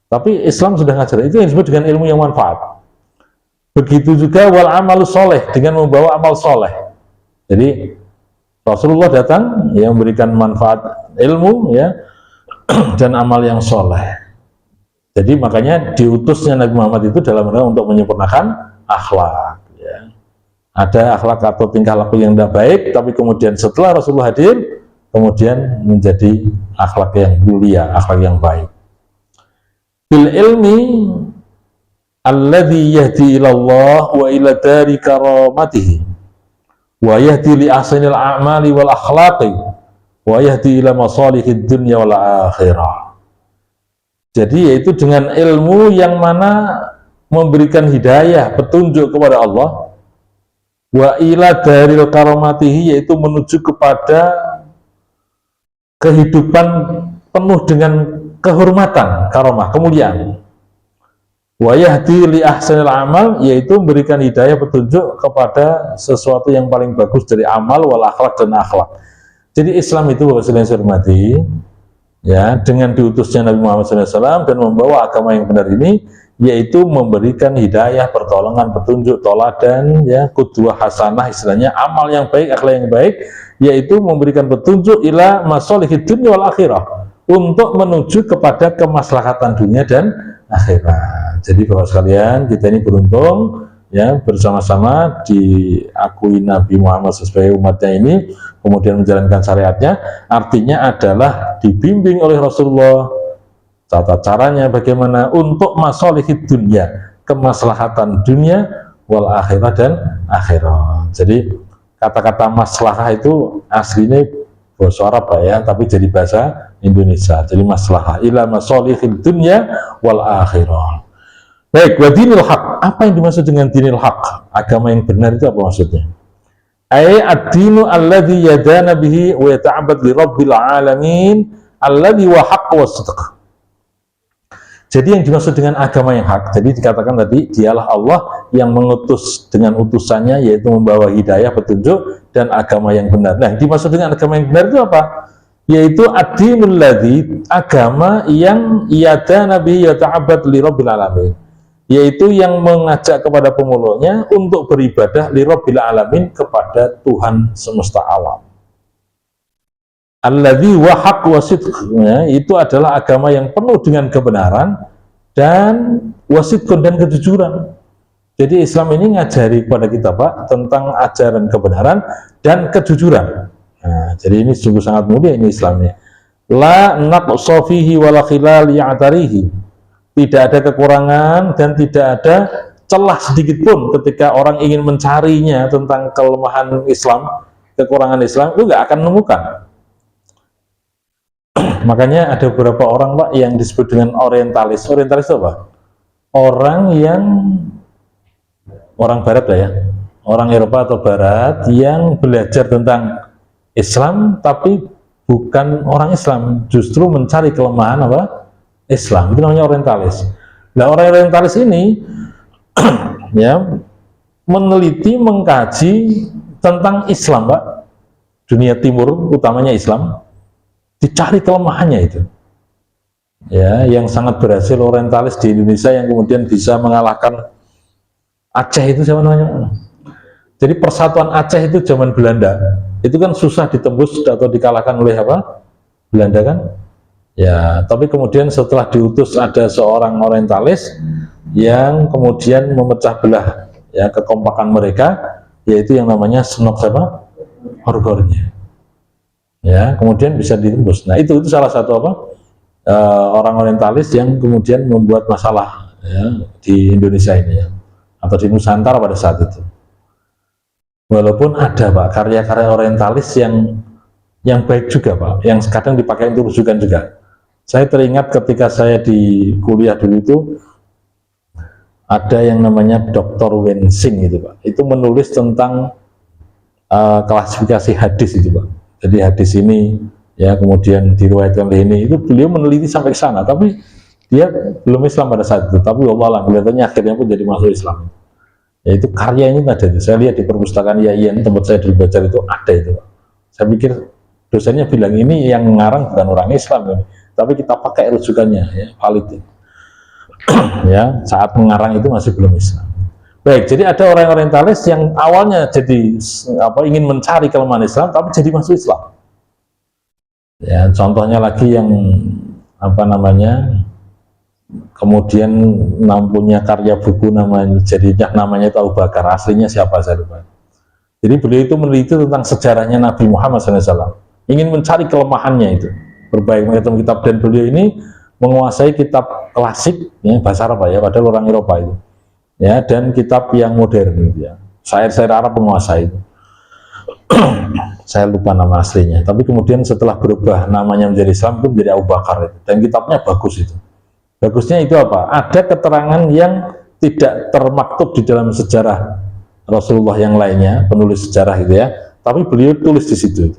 Tapi Islam sudah ngajar, itu yang disebut dengan ilmu yang manfaat. Begitu juga wal amal soleh, dengan membawa amal soleh. Jadi Rasulullah datang yang memberikan manfaat ilmu, ya, dan amal yang soleh. Jadi makanya diutusnya Nabi Muhammad itu dalam rangka untuk menyempurnakan akhlak, ya. Ada akhlak atau tingkah laku yang tidak baik, tapi kemudian setelah Rasulullah hadir, kemudian menjadi akhlak yang mulia, akhlak yang baik. Bil ilmi alladhi yahdi ilallah wa ila dari karamatihi wa yahdi li ahsanil a'mali wal akhlaqi wa yahdi ila masalihid dunya wal akhirah. Jadi yaitu dengan ilmu yang mana memberikan hidayah, petunjuk kepada Allah, wa ila daril karamatihi, yaitu menuju kepada kehidupan penuh dengan kehormatan, karamah, kemuliaan. Wa yahdi li ahsanil amal, yaitu memberikan hidayah, petunjuk kepada sesuatu yang paling bagus dari amal, wal akhlak, dan akhlak. Jadi Islam itu, Bapak Sekalian saya hormati, ya, dengan diutusnya Nabi Muhammad SAW dan membawa agama yang benar ini, yaitu memberikan hidayah, pertolongan, petunjuk, toladan, ya, qudwah hasanah, istilahnya amal yang baik, akhlak yang baik, yaitu memberikan petunjuk ila masalihid dunya wal akhirah, untuk menuju kepada kemaslahatan dunia dan akhirat. Jadi Bapak sekalian, kita ini beruntung, ya, bersama-sama diakui Nabi Muhammad sebagai umatnya ini, kemudian menjalankan syariatnya. Artinya adalah dibimbing oleh Rasulullah tata caranya bagaimana untuk masalihid dunia, kemaslahatan dunia, wal akhirah, dan akhirat. Jadi kata-kata maslahah itu aslinya bahasa Arab, ya, tapi jadi bahasa Indonesia. Jadi maslahah ila masalihid dunia wal akhirah. Baik, wa dinil haq. Apa yang dimaksud dengan dinil haq? Agama yang benar itu apa maksudnya? Ai ad-dinu alladzi yadana bihi wa yata'abbad li rabbil alamin alladzi wa haqq wa sidq. Jadi yang dimaksud dengan agama yang hak, jadi dikatakan tadi, dialah Allah yang mengutus dengan utusannya, yaitu membawa hidayah, petunjuk, dan agama yang benar. Nah, dimaksud dengan agama yang benar itu apa? Yaitu ad-dinul ladzi, agama yang yadana bihi wa yata'abbad li rabbil alamin, yaitu yang mengajak kepada pemeluknya untuk beribadah li rabbil alamin, kepada Tuhan semesta alam. Alladzi wa haqq wa sidq, itu adalah agama yang penuh dengan kebenaran dan wasidqun, dan kejujuran. Jadi Islam ini ngajari kepada kita Pak tentang ajaran kebenaran dan kejujuran. Nah, jadi ini sungguh sangat mulia ini Islamnya. La naqsa fihi wala khilal ya'tarihi. Tidak ada kekurangan dan tidak ada celah sedikit pun ketika orang ingin mencarinya tentang kelemahan Islam, kekurangan Islam, itu nggak akan menemukan. Makanya ada beberapa orang Pak yang disebut dengan orientalis. Orientalis itu apa? Orang barat lah ya, orang Eropa atau barat yang belajar tentang Islam tapi bukan orang Islam, justru mencari kelemahan apa? Islam. Itu namanya orientalis. Nah, orang orientalis ini ya meneliti, mengkaji tentang Islam, Pak. Dunia timur utamanya Islam, dicari kelemahannya itu. Ya, yang sangat berhasil orientalis di Indonesia yang kemudian bisa mengalahkan Aceh itu siapa namanya? Jadi persatuan Aceh itu zaman Belanda, itu kan susah ditembus atau dikalahkan oleh apa? Belanda kan? Ya, tapi kemudian setelah diutus ada seorang orientalis yang kemudian memecah belah ya kekompakan mereka, yaitu yang namanya Senok siapa? Horgornya. Ya, kemudian bisa ditembus. Nah, itu salah satu apa? Orang orientalis yang kemudian membuat masalah ya, di Indonesia ini ya, atau di Nusantara pada saat itu. Walaupun ada Pak karya-karya orientalis yang baik juga Pak, yang kadang dipakai untuk rujukan juga. Saya teringat ketika saya di kuliah dulu itu ada yang namanya Dr. Wensing itu Pak, itu menulis tentang klasifikasi hadis itu Pak. Jadi hadis ini ya kemudian diriwayatkan oleh ini, itu beliau meneliti sampai ke sana, tapi dia belum Islam pada saat itu, tapi Allah kelihatannya akhirnya pun jadi masuk Islam. Yaitu karya ini ada itu. Saya lihat di perpustakaan IAIN tempat saya dulu belajar itu ada itu. Saya pikir dosennya bilang ini yang ngarang bukan orang Islam ini, tapi kita pakai rujukannya ya, valid. Ya, saat mengarang itu masih belum Islam. Baik, jadi ada orang orientalis yang awalnya jadi ingin mencari kelemahan Islam, tapi jadi masuk Islam. Ya, contohnya lagi yang kemudian punya karya buku namanya itu Abu Bakar, aslinya siapa saya lupa. Jadi beliau itu meneliti tentang sejarahnya Nabi Muhammad SAW, ingin mencari kelemahannya itu, berbagai macam kitab, dan beliau ini menguasai kitab klasik ya, bahasa Arab ya, padahal orang Eropa itu ya, dan kitab yang modern gitu ya, syair-syair Arab menguasai itu. Saya lupa nama aslinya, tapi kemudian setelah berubah namanya menjadi Islam itu menjadi Abu Bakar itu, dan kitabnya bagus itu. Bagusnya itu apa? Ada keterangan yang tidak termaktub di dalam sejarah Rasulullah yang lainnya, penulis sejarah gitu ya, tapi beliau tulis di situ.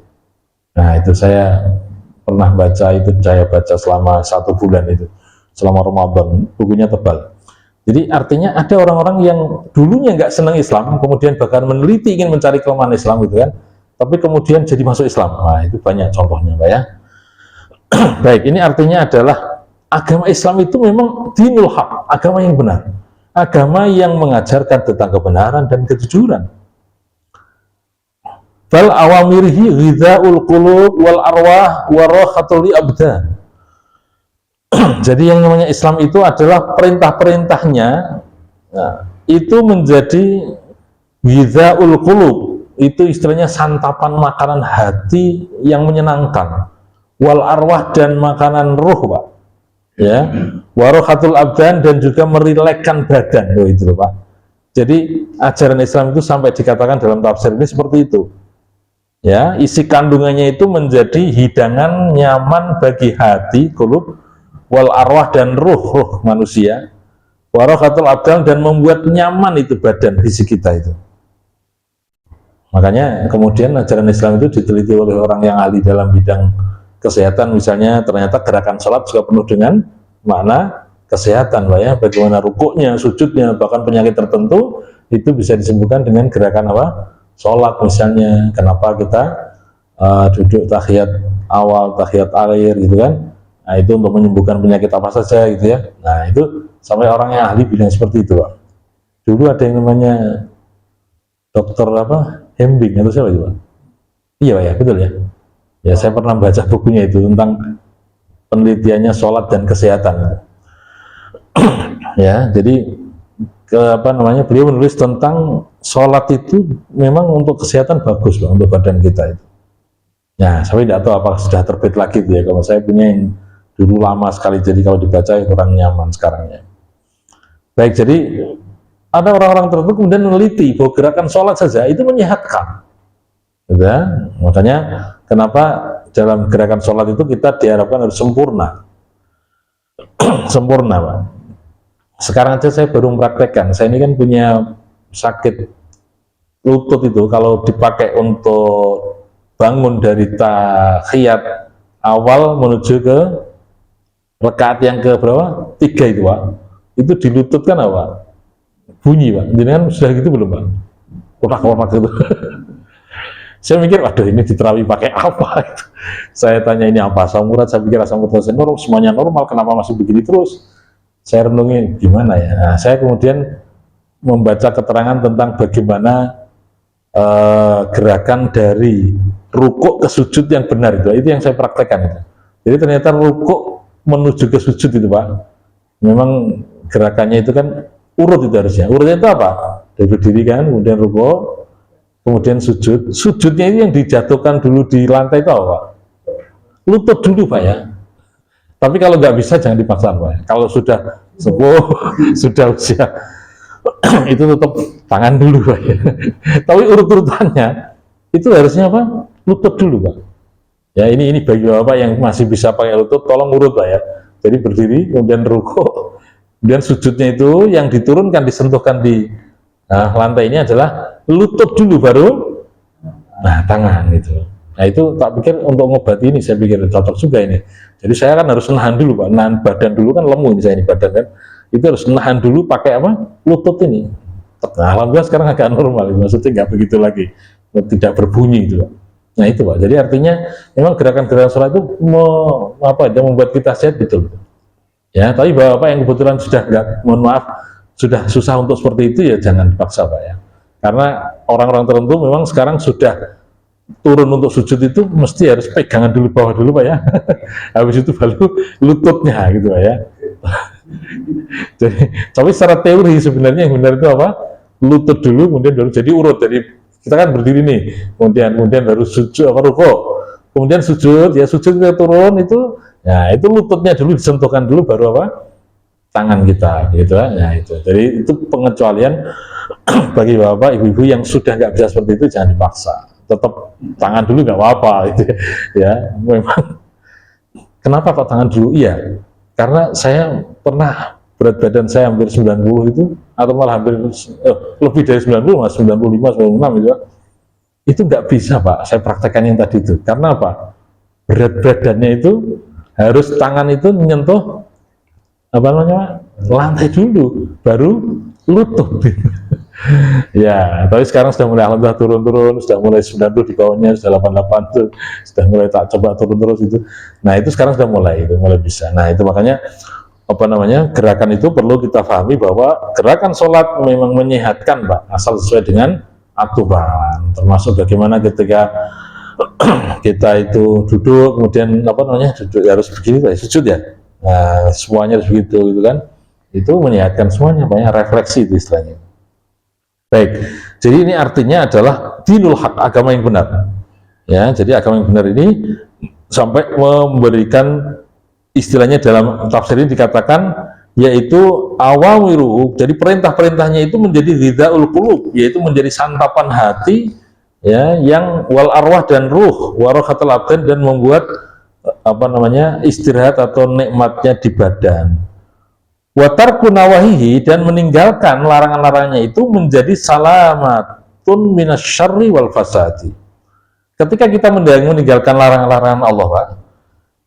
Nah, itu saya pernah baca itu, saya baca selama 1 bulan itu, selama Ramadan, bukunya tebal. Jadi artinya ada orang-orang yang dulunya nggak senang Islam, kemudian bahkan meneliti ingin mencari kelemahan Islam gitu kan, tapi kemudian jadi masuk Islam. Nah, itu banyak contohnya Pak ya. Baik, ini artinya adalah agama Islam itu memang dinul haq, agama yang benar, agama yang mengajarkan tentang kebenaran dan kejujuran. Fal awamirihi ghidhaul qulub wal arwah wa rahatul abdan. Jadi yang namanya Islam itu adalah perintah-perintahnya, nah, itu menjadi ghidhaul qulub, itu istilahnya santapan makanan hati yang menyenangkan, wal arwah dan makanan ruh Pak ya, warohatul abdan dan juga merilekkan badan. Itu Pak. Jadi ajaran Islam itu sampai dikatakan dalam tafsir ini seperti itu ya, isi kandungannya itu menjadi hidangan nyaman bagi hati, qulub, wal arwah dan ruh manusia, warohatul abdan dan membuat nyaman itu badan fisik kita itu. Makanya kemudian ajaran Islam itu diteliti oleh orang yang ahli dalam bidang kesehatan, misalnya ternyata gerakan sholat juga penuh dengan makna kesehatan Pak ya, bagaimana rukuknya, sujudnya, bahkan penyakit tertentu itu bisa disembuhkan dengan gerakan apa? Sholat misalnya. Kenapa kita duduk tahiyat awal, tahiyat akhir gitu kan, nah itu untuk menyembuhkan penyakit apa saja gitu ya. Nah itu sampai orang yang ahli bilang seperti itu Pak. Dulu ada yang namanya dokter Hembing atau siapa itu Pak? Iya Pak ya, betul ya. Ya, saya pernah baca bukunya itu tentang penelitiannya sholat dan kesehatan. Ya, jadi beliau menulis tentang sholat itu memang untuk kesehatan bagus Pak, untuk badan kita itu. Ya, saya tidak tahu apakah sudah terbit lagi ya. Kalau saya punya yang dulu lama sekali, jadi kalau dibaca kurang nyaman sekarangnya. Baik, jadi ada orang-orang tertentu kemudian meneliti bahwa gerakan sholat saja itu menyehatkan. Ya, makanya kenapa dalam gerakan sholat itu kita diharapkan harus sempurna. Sempurna Pak. Sekarang aja saya baru mempraktekkan, saya ini kan punya sakit lutut itu, kalau dipakai untuk bangun dari tahiyat awal menuju ke rakaat yang ke berapa? 3 itu Pak, itu di lutut kan apa? Bunyi Pak, jadi kan sudah gitu belum Pak? Kotak-kotak gitu. Saya mikir, waduh ini diterawih pakai apa? Saya tanya ini apa? Asam urat, saya pikir asam urat normal, semuanya normal, kenapa masih begini terus? Saya renungi gimana ya. Nah, saya kemudian membaca keterangan tentang bagaimana gerakan dari rukuk ke sujud yang benar itu yang saya praktekkan itu. Jadi ternyata rukuk menuju ke sujud itu Pak, memang gerakannya itu kan urut itu harusnya. Urutnya itu apa? Dari berdiri kan, kemudian rukuk, kemudian sujud. Sujudnya itu yang dijatuhkan dulu di lantai itu apa? Lutut dulu Pak ya. Tapi kalau nggak bisa jangan dipaksa Pak. Kalau sudah sepuh, sudah usia, itu tetap tangan dulu Pak ya. Tapi urut-urutannya itu harusnya apa? Lutut dulu Pak. Ya ini bagi Bapak yang masih bisa pakai lutut, tolong urut Pak ya. Jadi berdiri, kemudian rukuk, kemudian sujudnya itu yang diturunkan, disentuhkan di lantai ini adalah lutut dulu baru tangan gitu. Nah itu tak pikir untuk ngobati ini saya pikir cocok juga ini. Jadi saya kan harus nahan dulu Pak, nahan badan dulu kan lemu ini saya ini badan kan, itu harus nahan dulu pakai apa? Lutut ini. Nah, alhamdulillah sekarang agak normal, maksudnya nggak begitu lagi, tidak berbunyi itu Pak. Nah itu Pak, jadi artinya memang gerakan-gerakan sholat itu membuat kita sehat betul. Ya, tapi Bapak yang kebetulan sudah nggak, mohon maaf, sudah susah untuk seperti itu ya jangan dipaksa Pak ya. Karena orang-orang tertentu memang sekarang sudah turun untuk sujud itu mesti harus pegangan dulu bawah dulu Pak ya. Habis itu baru lututnya gitu Pak ya. Jadi, tapi secara teori sebenarnya yang benar itu apa? Lutut dulu kemudian baru jadi urut. Jadi kita kan berdiri nih, kemudian baru sujud rukuk. Kemudian sujud, ya sujud kita turun itu, ya itu lututnya dulu disentuhkan dulu baru apa? Tangan kita gitu ya itu. Jadi itu pengecualian bagi Bapak Ibu-ibu yang sudah nggak bisa seperti itu jangan dipaksa. Tetap tangan dulu nggak apa-apa gitu ya. Memang kenapa kok tangan dulu? Iya, karena saya pernah berat badan saya hampir 90 itu, atau malah hampir lebih dari 90, mas 95, 96 gitu. Itu nggak bisa Pak, saya praktekkan yang tadi itu. Karena apa? Berat badannya itu harus tangan itu menyentuh lantai dulu, baru lutut. Ya, tapi sekarang sudah mulai alhamdulillah turun-turun, sudah mulai 90 di bawahnya, sudah 88 tuh, sudah mulai tak coba turun terus itu. Nah itu sekarang sudah mulai bisa. Nah itu makanya gerakan itu perlu kita pahami bahwa gerakan sholat memang menyehatkan Pak, asal sesuai dengan aturan. Termasuk bagaimana ketika kita itu duduk, kemudian duduk harus begini Pak, sujud ya. Nah, semuanya harus begitu gitu kan. Itu menyehatkan semuanya, banyak refleksi itu istilahnya. Baik, jadi ini artinya adalah dinul haq, agama yang benar. Ya, jadi agama yang benar ini sampai memberikan istilahnya dalam tafsir ini dikatakan yaitu awamiruhu. Jadi perintah-perintahnya itu menjadi ghidhaul qulub, yaitu menjadi santapan hati ya, yang wal arwah dan ruh, warahatul abdan, dan membuat istirahat atau nikmatnya di badan. Wa tarku nawahihi, dan meninggalkan larangan-larangannya itu menjadi salamatun minasyarri wal fasadi. Ketika kita meninggalkan larangan-larangan Allah Pak,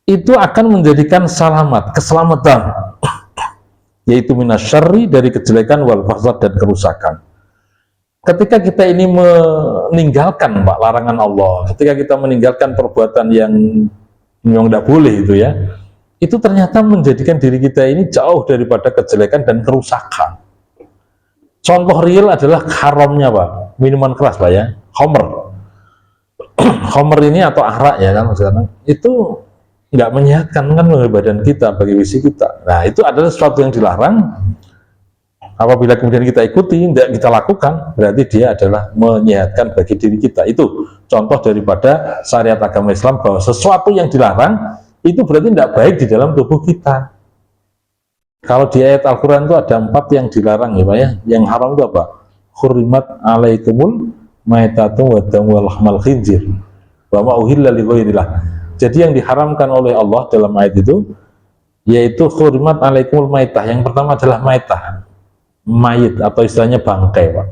itu akan menjadikan salamat, keselamatan, yaitu minasyarri, dari kejelekan, wal fasad, dan kerusakan. Ketika kita ini meninggalkan Pak larangan Allah, ketika kita meninggalkan perbuatan yang memang tidak boleh itu ya, itu ternyata menjadikan diri kita ini jauh daripada kejelekan dan kerusakan. Contoh real adalah haramnya Pak, minuman keras Pak ya, khamr. Khamr ini atau arak ya kan sekarang, itu nggak menyehatkan kan bagi badan kita, bagi fisik kita. Nah itu adalah sesuatu yang dilarang, Apabila kemudian kita ikuti, tidak kita lakukan, berarti dia adalah menyehatkan bagi diri kita. Itu contoh daripada syariat agama Islam, bahwa sesuatu yang dilarang itu berarti tidak baik di dalam tubuh kita. Kalau di ayat Al-Quran itu ada 4 yang dilarang ya Pak ya. Yang haram itu apa? Hurrimat alaikumul maitatu wa damu wal lahmal khinzir wa ma uhilla li ghairillah. Jadi yang diharamkan oleh Allah dalam ayat itu yaitu hurrimat alaikumul maitah. Yang pertama adalah maitah, mayit atau istilahnya bangkai Pak.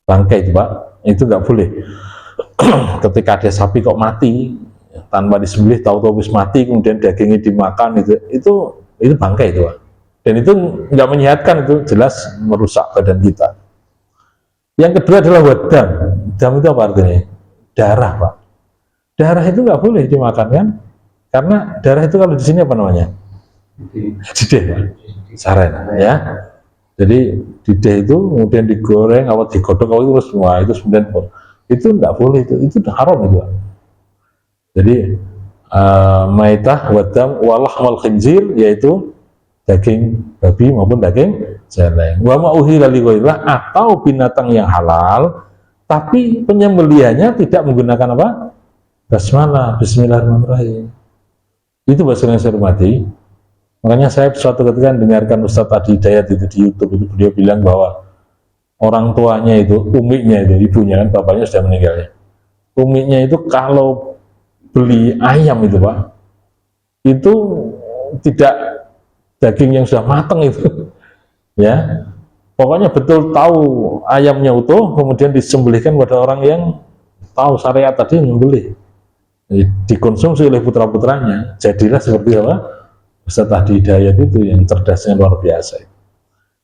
Bangkai itu Pak, itu nggak boleh. Ketika ada sapi kok mati tanpa disembelih, tahu-tahu habis mati kemudian dagingnya dimakan, itu bangkai itu Pak. Dan itu nggak menyehatkan, itu jelas merusak badan kita. Yang kedua adalah wadam. Dam itu apa artinya? Darah Pak. Darah itu nggak boleh dimakan kan? Karena darah itu kalau di sini apa namanya? Dideh Pak. Saren ya. Jadi dideh itu kemudian digoreng atau digodok itu semua itu kemudian itu nggak boleh, itu haram itu Pak. Jadi maitah wadam walahmal khinzir, yaitu daging babi maupun daging celeng. Wa ma uhilla li ghairillah, atau binatang yang halal tapi penyembelihannya tidak menggunakan apa? Basmalah, bismillahirrahmanirrahim. Itu bahasa yang saya hormati. Makanya saya suatu ketika dengarkan Ustadz Adi Hidayat itu di YouTube, itu beliau bilang bahwa orang tuanya itu, umiknya itu, ibunya kan, bapaknya sudah meninggal ya. Umiknya itu kalau beli ayam itu Pak, itu tidak daging yang sudah matang itu ya, pokoknya betul tahu ayamnya utuh kemudian disembelihkan pada orang yang tahu syariat tadi menyembelih, dikonsumsi oleh putra-putranya. Jadilah seperti apa Ustadz Adi Hidayat itu, yang cerdasnya luar biasa.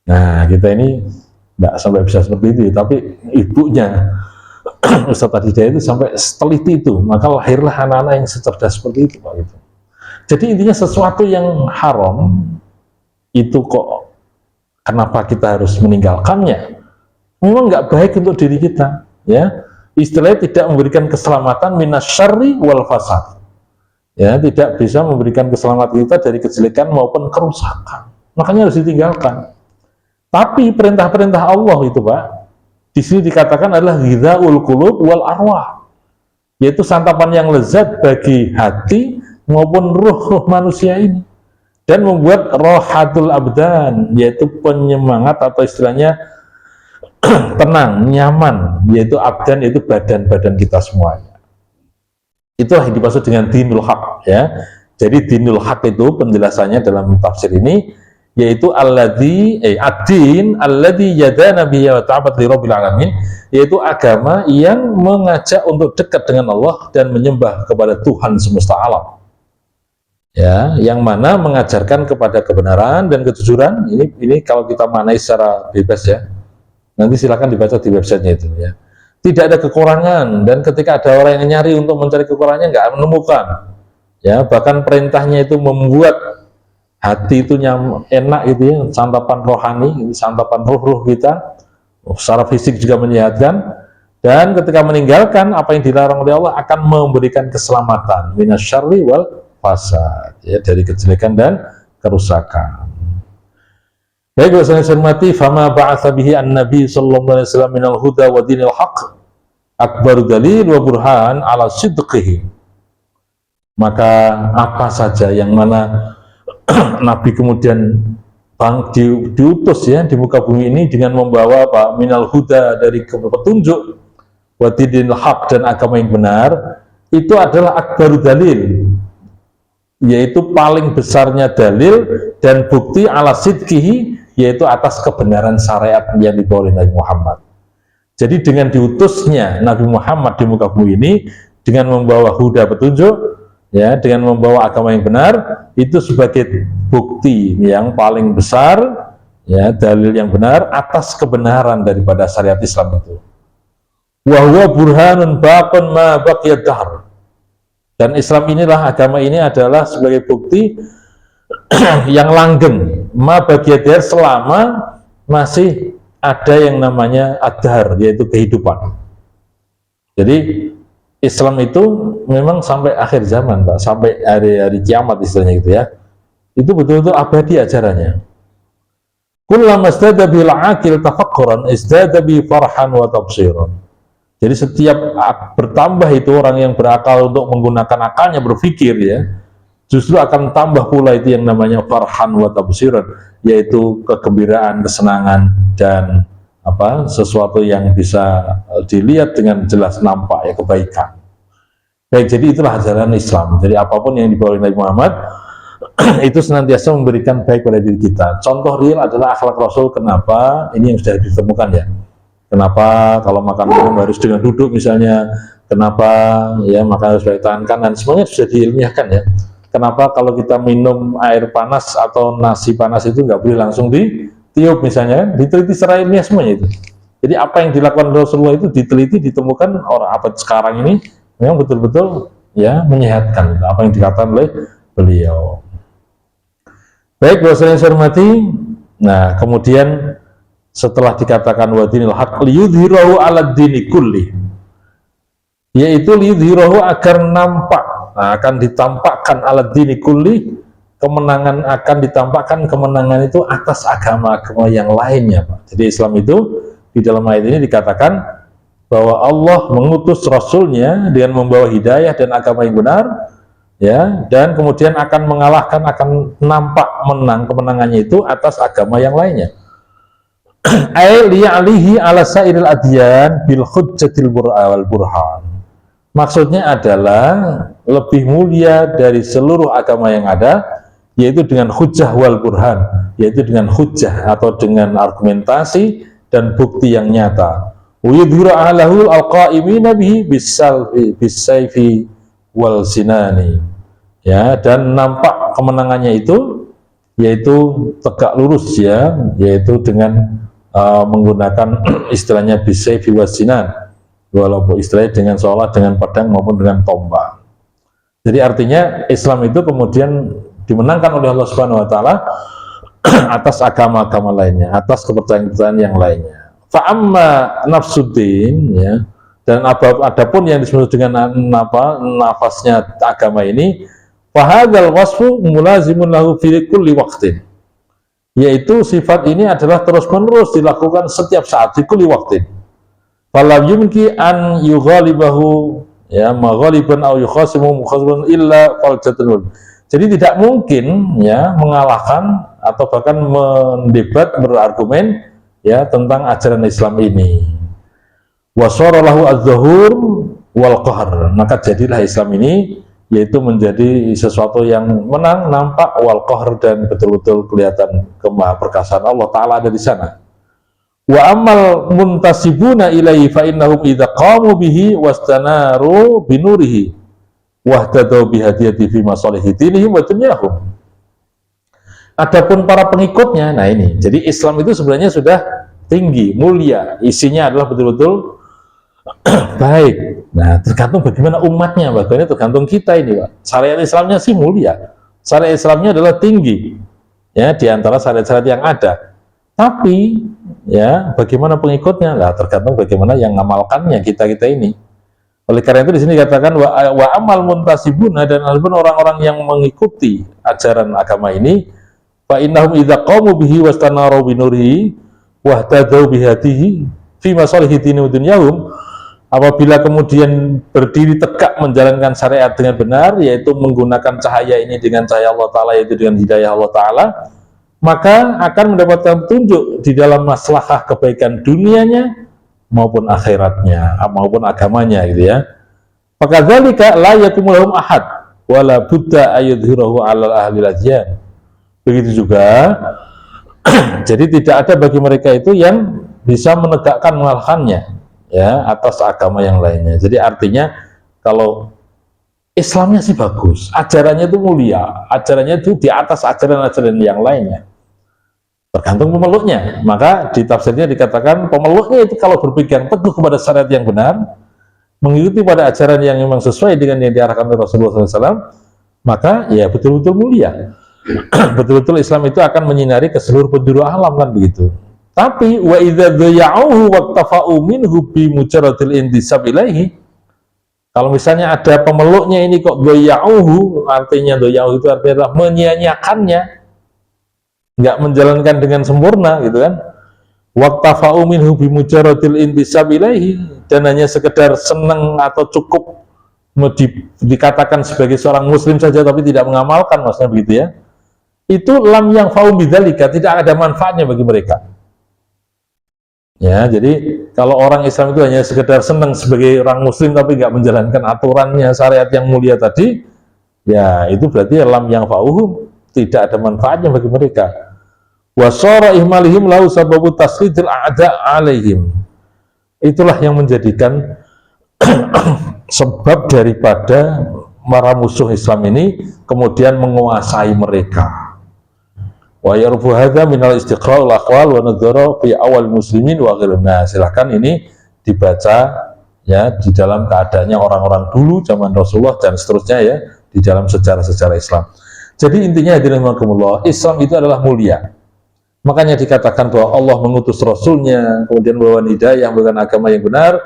Nah kita ini nggak sampai bisa seperti itu, tapi ibunya Ustadz Adi Hidayat itu sampai teliti itu, maka lahirlah anak-anak yang secerdas seperti itu Pak gitu. Jadi intinya sesuatu yang haram itu kok kenapa kita harus meninggalkannya? Memang nggak baik untuk diri kita ya. Istilahnya tidak memberikan keselamatan minasyarri wal fasad. Ya, tidak bisa memberikan keselamatan kita dari kejelekan maupun kerusakan. Makanya harus ditinggalkan. Tapi perintah-perintah Allah itu Pak, di sini dikatakan adalah ghizaul qulub wal arwah, yaitu santapan yang lezat bagi hati maupun ruh manusia ini, dan membuat rohatul abdan, yaitu penyemangat atau istilahnya tenang, nyaman, yaitu abdan, yaitu badan-badan kita semuanya. Itulah yang dimaksud dengan dinul haq ya. Jadi dinul haq itu penjelasannya dalam tafsir ini yaitu alladzi ad-din alladzi yadana bihi wa ta'abbad li rabbil alamin, yaitu agama yang mengajak untuk dekat dengan Allah dan menyembah kepada Tuhan semesta alam. Ya, yang mana mengajarkan kepada kebenaran dan kejujuran. Ini kalau kita maknai secara bebas ya. Nanti silakan dibaca di websitenya itu ya. Tidak ada kekurangan, dan ketika ada orang yang nyari untuk mencari kekurangannya nggak menemukan. Ya, bahkan perintahnya itu membuat hati itu enak gitu ya, santapan rohani, santapan ruh kita, secara fisik juga menyehatkan, dan ketika meninggalkan apa yang dilarang oleh Allah akan memberikan keselamatan minasyarri wal fasad, ya, dari kejelekan dan kerusakan. Baik, saya hormati, fama ba'atsa bihi an-nabi sallallahu alaihi wasallam minal huda wa dinil haq akbaru dalil wa burhan ala sidqihi. Maka apa saja yang mana Nabi kemudian diutus ya di muka bumi ini dengan membawa apa? Minal huda, dari petunjuk, wa dinil haq, dan agama yang benar, itu adalah akbaru dalil, yaitu paling besarnya dalil dan bukti ala sidqihi, yaitu atas kebenaran syariat yang dibawa oleh Nabi Muhammad. Jadi dengan diutusnya Nabi Muhammad di muka bumi ini dengan membawa huda, petunjuk ya, dengan membawa agama yang benar, itu sebagai bukti yang paling besar ya, dalil yang benar atas kebenaran daripada syariat Islam itu. Wa huwa burhanun baqun ma baqiyad dahr. Dan Islam inilah, agama ini adalah sebagai bukti yang langgeng, ma bagiadir, selama masih ada yang namanya adhar, yaitu kehidupan. Jadi Islam itu memang sampai akhir zaman Pak, sampai hari-hari kiamat istilahnya gitu ya, itu betul-betul abadi ajarannya. kullama istada bil aqil tafakkuran istada bi farhan wa tabsiran. Jadi setiap bertambah itu orang yang berakal untuk menggunakan akalnya berpikir ya, justru akan tambah pula itu yang namanya farhan wa tabsiran, yaitu kegembiraan, kesenangan, dan sesuatu yang bisa dilihat dengan jelas nampak ya, kebaikan. Baik, jadi itulah ajaran Islam. Jadi apapun yang dibawa oleh Nabi Muhammad itu senantiasa memberikan baik pada diri kita. Contoh real adalah akhlak Rasul. Kenapa? Ini yang sudah ditemukan ya. Kenapa kalau makan minum harus dengan duduk misalnya? Kenapa ya makan harus pakai tangan kanan? Semuanya sudah diilmiahkan ya. Kenapa kalau kita minum air panas atau nasi panas itu nggak boleh langsung ditiup misalnya? Diteliti secara ilmiah semuanya itu. Jadi apa yang dilakukan Rasulullah itu diteliti, ditemukan orang abad sekarang ini memang betul-betul ya menyehatkan apa yang dikatakan oleh beliau. Baik, bahasa yang saya hormati. Nah, kemudian setelah dikatakan wadinil haq liyudhirahu ala dini kulli, yaitu liyudhirahu agar nampak, akan ditampakkan ala dini kulli, kemenangan akan ditampakkan kemenangan itu atas agama-agama yang lainnya, Pak. Jadi Islam itu di dalam ayat ini dikatakan bahwa Allah mengutus Rasulnya dengan membawa hidayah dan agama yang benar ya, dan kemudian akan mengalahkan, akan nampak menang, kemenangannya itu atas agama yang lainnya. Ai liya'lihi ala sairil adyan bil hujjatil wal burhan. Maksudnya adalah lebih mulia dari seluruh agama yang ada, yaitu dengan hujjah wal burhan, yaitu dengan hujjah atau dengan argumentasi dan bukti yang nyata. Wa yudhiru ahlahul alqa'imina bihi bisayfi wal sinani. Ya, dan nampak kemenangannya itu yaitu tegak lurus ya, yaitu dengan menggunakan istilahnya bisayfi wal sinan, walaupun istilahnya dengan seolah dengan pedang maupun dengan tombak. Jadi artinya Islam itu kemudian dimenangkan oleh Allah Subhanahu wa taala atas agama-agama lainnya, atas kepercayaan-kepercayaan yang lainnya. Fa'amma nafsuddin ya, dan adapun yang disebut dengan nafasnya agama ini, fahadzal wasfu mulazimun lahu fi kulli waqtin, yaitu sifat ini adalah terus-menerus dilakukan setiap saat, di kulli waqtin. Falam yumki an yughalibahu ya maghaliban aw yukhasimu mukhasiban illa faljatun. Jadi tidak mungkin ya mengalahkan atau bahkan mendebat, berargumen ya tentang ajaran Islam ini. Wasaralahu az-zuhur wal qahr, maka jadilah Islam ini yaitu menjadi sesuatu yang menang, nampak, wal qahr, dan betul-betul kelihatan kemahaperkasaan Allah Ta'ala ada di sana. Wa amal muntasibuna ilaihi fa innahum idza qamu bihi wastanaru binurihi wahtadau bihadiyati fi masalihi dinihim wa dunyahum. Adapun para pengikutnya, nah ini, jadi Islam itu sebenarnya sudah tinggi, mulia, isinya adalah betul-betul baik. Nah, tergantung bagaimana umatnya, bagaimana tergantung kita ini, Pak. Syariat Islamnya sih mulia, syariat Islamnya adalah tinggi, ya, di antara syariat-syariat yang ada. Tapi, ya, bagaimana pengikutnya, lah, tergantung bagaimana yang ngamalkannya kita ini. Oleh karena itu di sini dikatakan wa amal muntasibuna, dan walaupun orang-orang yang mengikuti ajaran agama ini, fa innahum idza qamu bihi wastanaru binurihi wahtadau bihadihi fi masalihi dini wa dunyahum, apabila kemudian berdiri tegak menjalankan syariat dengan benar, yaitu menggunakan cahaya ini dengan cahaya Allah Ta'ala, yaitu dengan hidayah Allah Ta'ala, maka akan mendapatkan petunjuk di dalam maslahah kebaikan dunianya maupun akhiratnya, maupun agamanya gitu ya. Maka dzalika la yakumu lahum ahad wala budda ayudhirahu ala ahli adyan. Begitu juga jadi tidak ada bagi mereka itu yang bisa menegakkan mengalahkannya ya atas agama yang lainnya. Jadi artinya kalau Islamnya sih bagus, ajarannya itu mulia, ajarannya itu di atas ajaran-ajaran yang lainnya. Tergantung pemeluknya. Maka di tafsirnya dikatakan pemeluknya itu kalau berpegang teguh kepada syariat yang benar, mengikuti pada ajaran yang memang sesuai dengan yang diarahkan oleh Rasulullah SAW, maka ya betul-betul mulia. Betul-betul Islam itu akan menyinari ke seluruh penjuru alam, kan begitu. Tapi wa idza dhaya'uhu waqtafa'u minhu bi mujarradil intisab ilaihi, kalau misalnya ada pemeluknya ini kok dhaya'uhu, artinya dhaya'uhu itu artinya adalah menyia-nyiakannya. nggak menjalankan dengan sempurna gitu kan. Waqtafa'u minhu bimujaradil intisab ilaihi, dan hanya sekedar senang atau cukup dikatakan sebagai seorang muslim saja tapi tidak mengamalkan, maksudnya begitu ya. Itu lam yang faum bidzalika, tidak ada manfaatnya bagi mereka. Ya, jadi kalau orang Islam itu hanya sekedar senang sebagai orang muslim tapi nggak menjalankan aturannya syariat yang mulia tadi, ya itu berarti lam yang fauhum, tidak ada manfaatnya bagi mereka. Wasara ihmalihim lahu sababu tasridil a'da alaihim. Itulah yang menjadikan sebab daripada para musuh Islam ini kemudian menguasai mereka. Wa yarfu hadza minal istiqra'ul aqwal wa nadhara fi awal muslimin wa ghairuhum. Silahkan ini dibaca ya di dalam keadaannya orang-orang dulu zaman Rasulullah dan seterusnya ya di dalam sejarah-sejarah Islam. Jadi intinya hadirin rahimakumullah, Islam itu adalah mulia. Makanya dikatakan bahwa Allah mengutus Rasulnya, kemudian membawa hidayah, memberikan agama yang benar,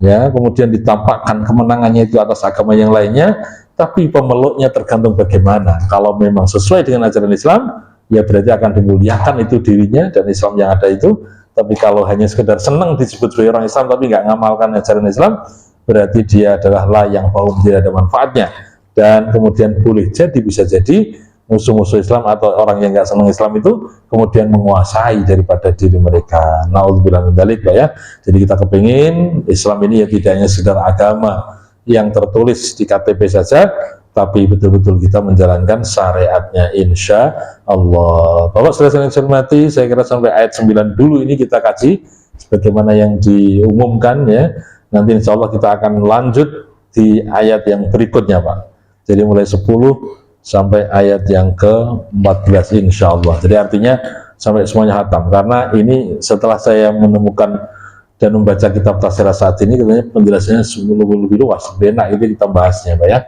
ya, kemudian ditampakkan kemenangannya itu atas agama yang lainnya. Tapi pemeluknya tergantung bagaimana. Kalau memang sesuai dengan ajaran Islam, ya berarti akan dimuliakan itu dirinya dan Islam yang ada itu. Tapi kalau hanya sekedar senang disebut sebagai orang Islam tapi nggak ngamalkan ajaran Islam, berarti dia adalah la yang fahum, tidak ada manfaatnya. Dan kemudian boleh jadi, bisa jadi musuh-musuh Islam atau orang yang nggak senang Islam itu kemudian menguasai daripada diri mereka. Naudzubillah min dzalik, ya. Jadi kita kepingin Islam ini ya tidak hanya sekedar agama yang tertulis di KTP saja, tapi betul-betul kita menjalankan syariatnya, insya Allah. Bapak saudara yang hormati, saya kira sampai ayat 9 dulu ini kita kaji sebagaimana yang diumumkan ya. Nanti insya Allah kita akan lanjut di ayat yang berikutnya, Pak. Jadi mulai 10 sampai ayat yang ke-14 insya Allah. Jadi artinya sampai semuanya hatam, karena ini setelah saya menemukan dan membaca kitab tafsir saat ini, katanya penjelasannya lebih luas, lebih enak itu kita bahasnya, Pak ya.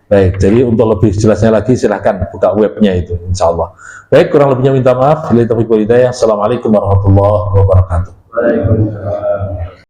Baik, jadi untuk lebih jelasnya lagi silahkan buka webnya itu insya Allah. Baik, kurang lebihnya minta maaf. Assalamualaikum warahmatullahi wabarakatuh.